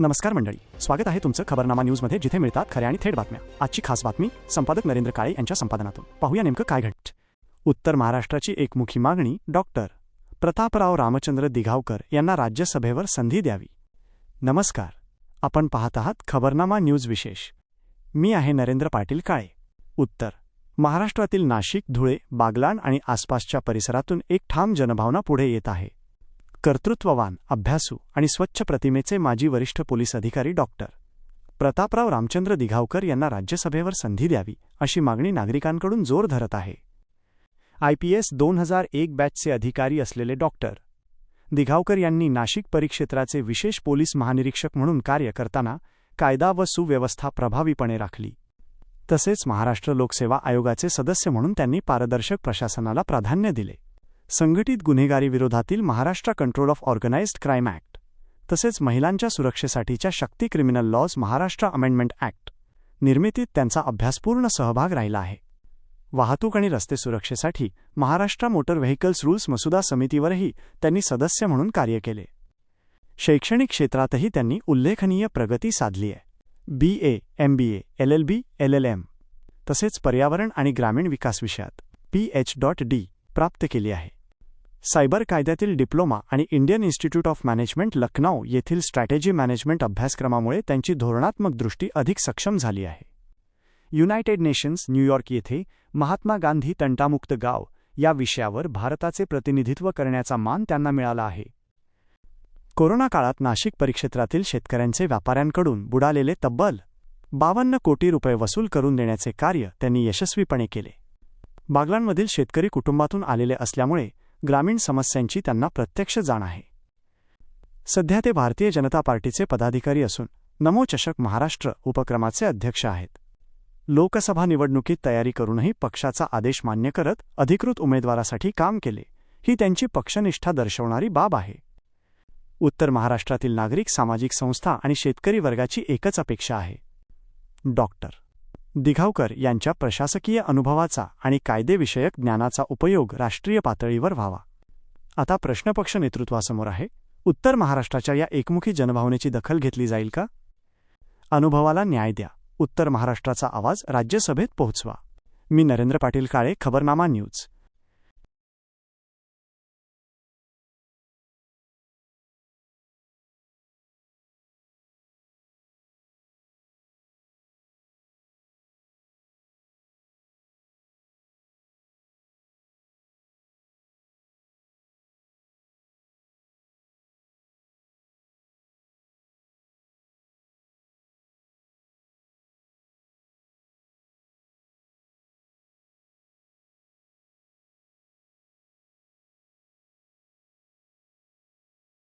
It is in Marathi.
नमस्कार मंडळी, स्वागत आहे तुमचं खबरनामा न्यूजमध्ये, जिथे मिळतात खऱ्या आणि थेट बातम्या. आजची खास बातमी संपादक नरेंद्र काळे यांच्या संपादनातून. पाहूया नेमकं काय घडतं. उत्तर महाराष्ट्राची एकमुखी मागणी. डॉक्टर प्रतापराव रामचंद्र दिघावकर यांना राज्यसभेवर संधी द्यावी. नमस्कार, आपण पाहत आहात खबरनामा न्यूज विशेष. मी आहे नरेंद्र पाटील काळे. उत्तर महाराष्ट्रातील नाशिक, धुळे, बागलाण आणि आसपासच्या परिसरातून एक ठाम जनभावना पुढे येत आहे. कर्तृत्ववान, अभ्यासू आणि स्वच्छ प्रतिमेचे माजी वरिष्ठ पोलीस अधिकारी डॉक्टर प्रतापराव रामचंद्र दिघावकर यांना राज्यसभेवर संधी द्यावी, अशी मागणी नागरिकांकडून जोर धरत आहे. IPS 2001 बॅचचे अधिकारी असलेले डॉक्टर दिघावकर यांनी नाशिक परिक्षेत्राचे विशेष पोलीस महानिरीक्षक म्हणून कार्य करताना कायदा व सुव्यवस्था प्रभावीपणे राखली. तसेच महाराष्ट्र लोकसेवा आयोगाचे सदस्य म्हणून त्यांनी पारदर्शक प्रशासनाला प्राधान्य दिले. संघटित गुन्हेगारीविरोधातील Maharashtra control of organised crime act तसेच महिलांच्या सुरक्षेसाठीच्या Shakti criminal laws Maharashtra amendment act निर्मितीत त्यांचा अभ्यासपूर्ण सहभाग राहिला आहे. वाहतूक आणि रस्ते सुरक्षेसाठी महाराष्ट्र मोटर व्हेकल्स रूल्स मसुदा समितीवरही त्यांनी सदस्य म्हणून कार्य केले. शैक्षणिक क्षेत्रातही त्यांनी उल्लेखनीय प्रगती साधली आहे. BA, MBA, LLB, LLM तसेच पर्यावरण आणि ग्रामीण विकास विषयात PhD प्राप्त केली आहे. सायबर कायद्यातील डिप्लोमा आणि Indian institute of management Lucknow येथील स्ट्रॅटेजी मॅनेजमेंट अभ्यासक्रमामुळे त्यांची धोरणात्मक दृष्टी अधिक सक्षम झाली आहे. युनायटेड नेशन्स, न्यूयॉर्क येथे महात्मा गांधी तंटामुक्त गाव या विषयावर भारताचे प्रतिनिधित्व करण्याचा मान त्यांना मिळाला आहे. कोरोना काळात नाशिक परिक्षेत्रातील शेतकऱ्यांचे व्यापाऱ्यांकडून बुडालेले तब्बल 52 कोटी रुपये वसूल करून देण्याचे कार्य त्यांनी यशस्वीपणे केले. बागलाणमधील शेतकरी कुटुंबातून आलेले असल्यामुळे ग्रामीण समस्यांची त्यांना प्रत्यक्ष जाण आहे. सध्या ते भारतीय जनता पार्टीचे पदाधिकारी असून नमो चषक महाराष्ट्र उपक्रमाचे अध्यक्ष आहेत. लोकसभा निवडणुकीत तयारी करूनही पक्षाचा आदेश मान्य करत अधिकृत उमेदवारासाठी काम केले, ही त्यांची पक्षनिष्ठा दर्शवणारी बाब आहे. उत्तर महाराष्ट्रातील नागरिक, सामाजिक संस्था आणि शेतकरी वर्गाची एकच अपेक्षा आहे. डॉक्टर दिघावकर यांच्या प्रशासकीय अनुभवाचा आणि कायदेविषयक ज्ञानाचा उपयोग राष्ट्रीय पातळीवर व्हावा. आता प्रश्न पक्ष नेतृत्वासमोर आहे. उत्तर महाराष्ट्राच्या या एकमुखी जनभावनेची दखल घेतली जाईल का? अनुभवाला न्याय द्या. उत्तर महाराष्ट्राचा आवाज राज्यसभेत पोहोचवा. मी नरेंद्र पाटील काळे, खबरनामा न्यूज.